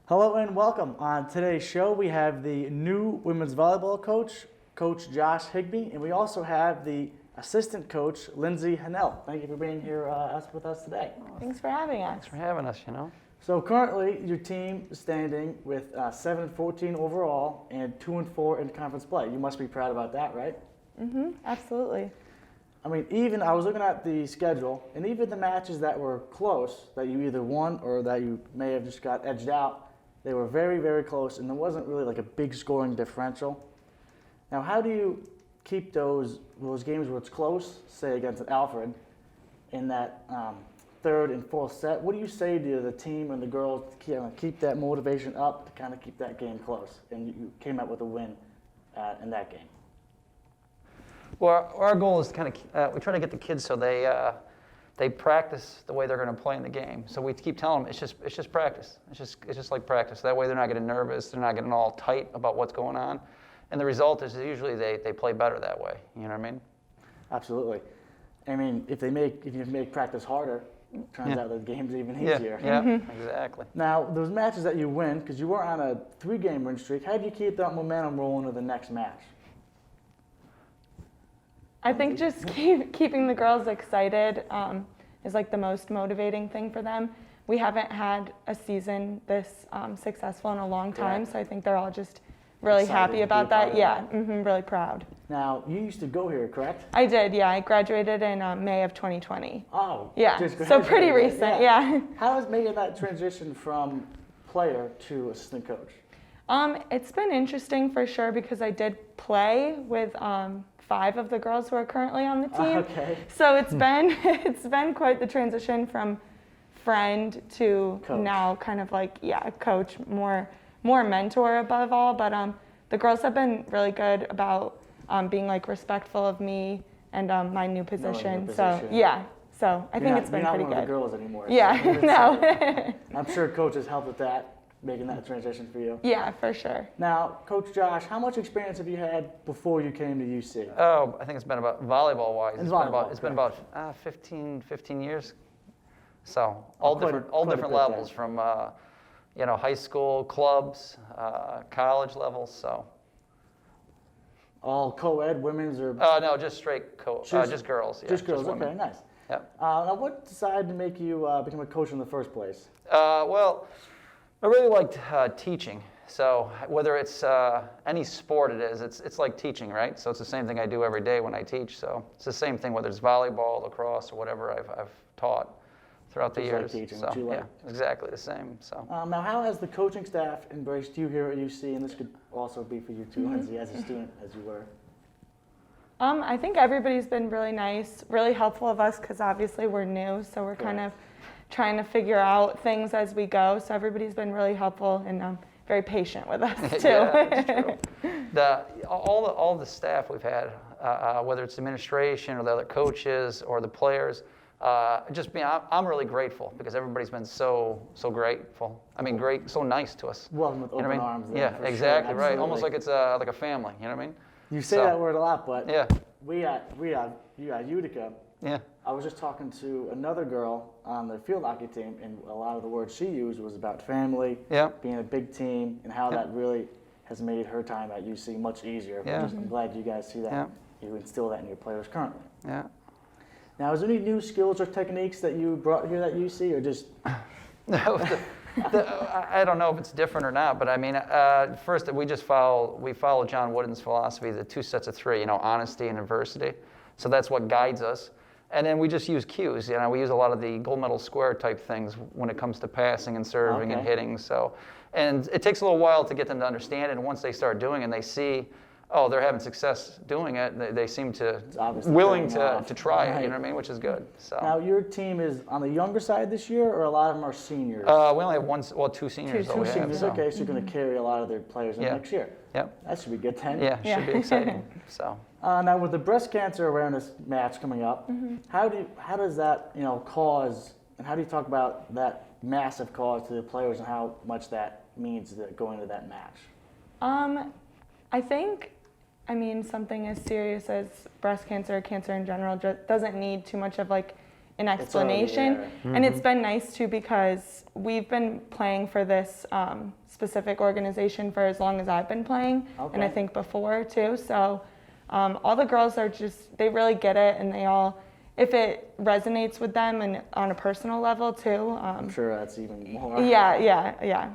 Hello and welcome. On today's show, we have the new women's volleyball coach, Coach Josh Higby, and we also have the assistant coach, Lindsey Hannel. Thank you for being here with us today. Thanks for having us. Thanks for having us, So currently, your team is standing with 7-14 overall and 2-4 in conference play. You must be proud about that, right? Mm-hmm, absolutely. I mean, I was looking at the schedule, and even the matches that were close, that you either won or that you may have just got edged out, they were very, very close, and there wasn't really like a big scoring differential. Now, how do you keep those games where it's close, say against an Alfred, in that third and fourth set? What do you say to the team and the girls to keep that motivation up, to kind of keep that game close? And you came out with a win in that game. Well, our goal is to kind of we try to get the kids so they practice the way they're going to play in the game. So we keep telling them it's just practice. It's just like practice. That way they're not getting nervous. They're not getting all tight about what's going on. And the result is usually they play better that way. You know what I mean? Absolutely. I mean, if you make practice harder, it turns out the game's even easier. Yeah, exactly. Now, those matches that you win, because you were on a 3-game win streak, how do you keep that momentum rolling to the next match? I think just keeping the girls excited is like the most motivating thing for them. We haven't had a season this successful in a long time, so I think they're all just really happy about that. Yeah, really proud. Now, you used to go here, correct? I did, yeah. I graduated in May of 2020. Oh, yeah. So pretty recent, yeah. How has making that transition from player to assistant coach? It's been interesting for sure because I did play with 5 of the girls who are currently on the team. Okay. So it's been quite the transition from friend to coach. Now kind of like coach, more mentor above all. But the girls have been really good about being like respectful of me and my new position. So yeah. So I think it's been pretty good. You're not one of the girls anymore. Yeah. So No. I'm sure coaches helped with that, making that transition for you. Yeah, for sure. Now, Coach Josh, how much experience have you had before you came to UC? Oh, I think it's been about volleyball-wise. It's been about 15 years. So all different levels from high school, clubs, college levels. So. All co-ed, women's, or? No, just straight just girls. Yeah, just girls. Okay, nice. Yep. Now, what decided to make you become a coach in the first place? Well, I really liked teaching. So whether it's any sport it is, it's like teaching, right? So it's the same thing I do every day when I teach. So it's the same thing whether it's volleyball, lacrosse, or whatever I've taught throughout the years. Like teaching, so, what you like. Yeah, exactly the same. So. Now, how has the coaching staff embraced you here at UC? And this could also be for you too, Lindsey, as a student, as you were. I think everybody's been really nice, really helpful of us because obviously we're new, so we're kind of trying to figure out things as we go. So everybody's been really helpful and very patient with us too. Yeah, that's true. All the staff we've had, whether it's administration or the other coaches or the players, I'm really grateful because everybody's been so grateful. I mean, so nice to us. Welcome with open arms. Yeah, exactly sure. right. Almost like it's like a family. You know what I mean? You say that word a lot, but yeah. we at Utica. Yeah. I was just talking to another girl on the field hockey team, and a lot of the words she used was about family, being a big team, and how that really has made her time at UC much easier. Yeah. I'm glad you guys see that. Yeah. You instill that in your players currently. Yeah. Now, is there any new skills or techniques that you brought here at UC, or just? No, I don't know if it's different or not, but I mean, first we follow John Wooden's philosophy, the 2 sets of 3, honesty and adversity. So that's what guides us. And then we just use cues. We use a lot of the gold medal square type things when it comes to passing and serving and hitting. So, and it takes a little while to get them to understand it. And once they start doing it and they see, oh, they're having success doing it, they seem to willing to try it, you know what I mean, which is good. So. Now, your team is on the younger side this year, or a lot of them are seniors? We only have 2 seniors. Two seniors, okay, so you're going to carry a lot of their players in next year. Yep. That should be good then. Yeah, should be exciting. So. Now, with the breast cancer awareness match coming up, how does that cause, and how do you talk about that massive cause to the players and how much that means going to that match? I think, something as serious as breast cancer or cancer in general doesn't need too much of like an It's already explanation. there. And it's been nice too because we've been playing for this specific organization for as long as I've been playing, and I Okay. think before too. So all the girls are just, they really get it, and they all, if it resonates with them and on a personal level too. I'm sure that's even more. Yeah.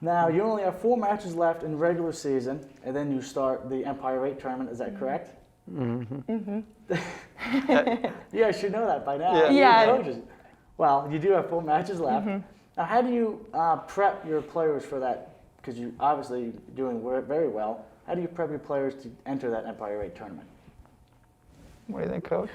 Now, you only have 4 matches left in regular season, and then you start the Empire 8 tournament. Is that correct? Mm-hmm. You guys should know that by now. Yeah. You're Yeah. coaches. Well, you do have 4 matches left. Now, how do you prep your players for that? Because you obviously doing very well. How do you prep your players to enter that Empire 8 tournament? What do you think, Coach?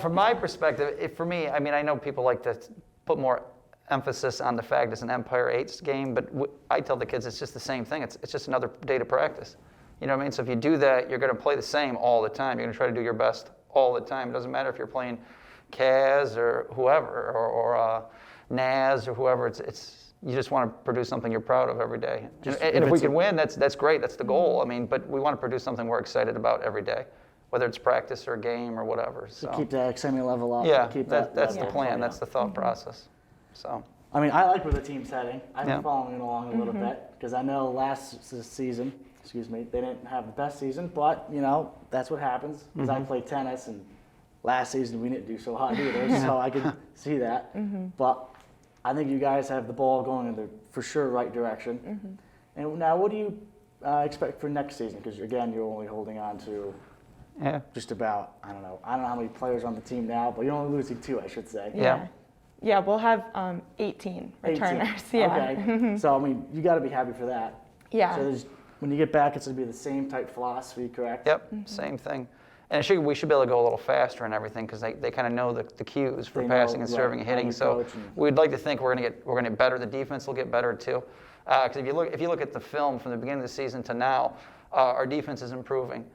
From my perspective, for me, I mean, I know people like to put more emphasis on the fact it's an Empire 8 game, but I tell the kids it's just the same thing. It's just another day to practice. You know what I mean? So if you do that, you're going to play the same all the time. You're going to try to do your best all the time. It doesn't matter if you're playing Kaz or whoever, or Naz or whoever. It's you just want to produce something you're proud of every day. And if we can win, that's great. That's the goal. I mean, but we want to produce something we're excited about every day, whether it's practice or a game or whatever. So Keep that excitement level up. yeah, Keep that's the level plan. high. That's the thought process. So. I mean, I like where the team's heading. I've been Yeah. following it along a little bit because I know last season, they didn't have the best season, but you know that's what happens. Because I play tennis, and last season we didn't do so hot either, so I can see that. But I think you guys have the ball going in the for sure right direction. And now, what do you expect for next season? Because again, you're only holding on to just about I don't know how many players on the team now, but you're only losing 2, I should say. Yeah, we'll have 18 returners. 18. Yeah. Okay. So I mean, you got to be happy for that. Yeah. So when you get back, it's going to be the same type philosophy, correct? Yep, same thing. And we should be able to go a little faster and everything because they kind of know the cues for They passing know, and serving right, and hitting. how you So coach and- we'd like to think we're going to get better. The defense will get better too. Because if you look at the film from the beginning of the season to now, our defense is improving,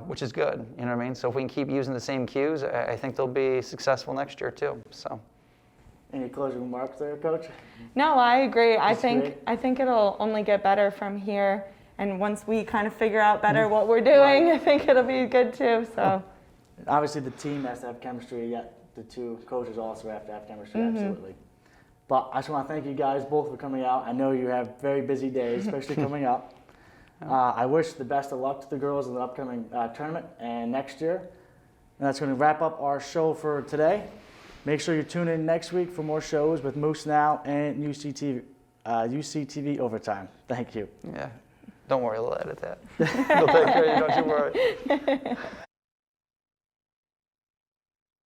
which is good. You know what I mean? So if we can keep using the same cues, I think they'll be successful next year too. So. Any closing remarks there, Coach? No, I agree. I Great. think it'll only get better from here. And once we kind of figure out better what we're doing, I think it'll be good too. So. Obviously, the team has to have chemistry, yet the 2 coaches also have to have chemistry, absolutely. But I just want to thank you guys both for coming out. I know you have very busy days, especially coming up. I wish the best of luck to the girls in the upcoming tournament and next year. And that's going to wrap up our show for today. Make sure you tune in next week for more shows with Moose Now and UCTV Overtime. Thank you. Yeah. Don't worry, we'll edit that. We'll take care of you, don't you worry.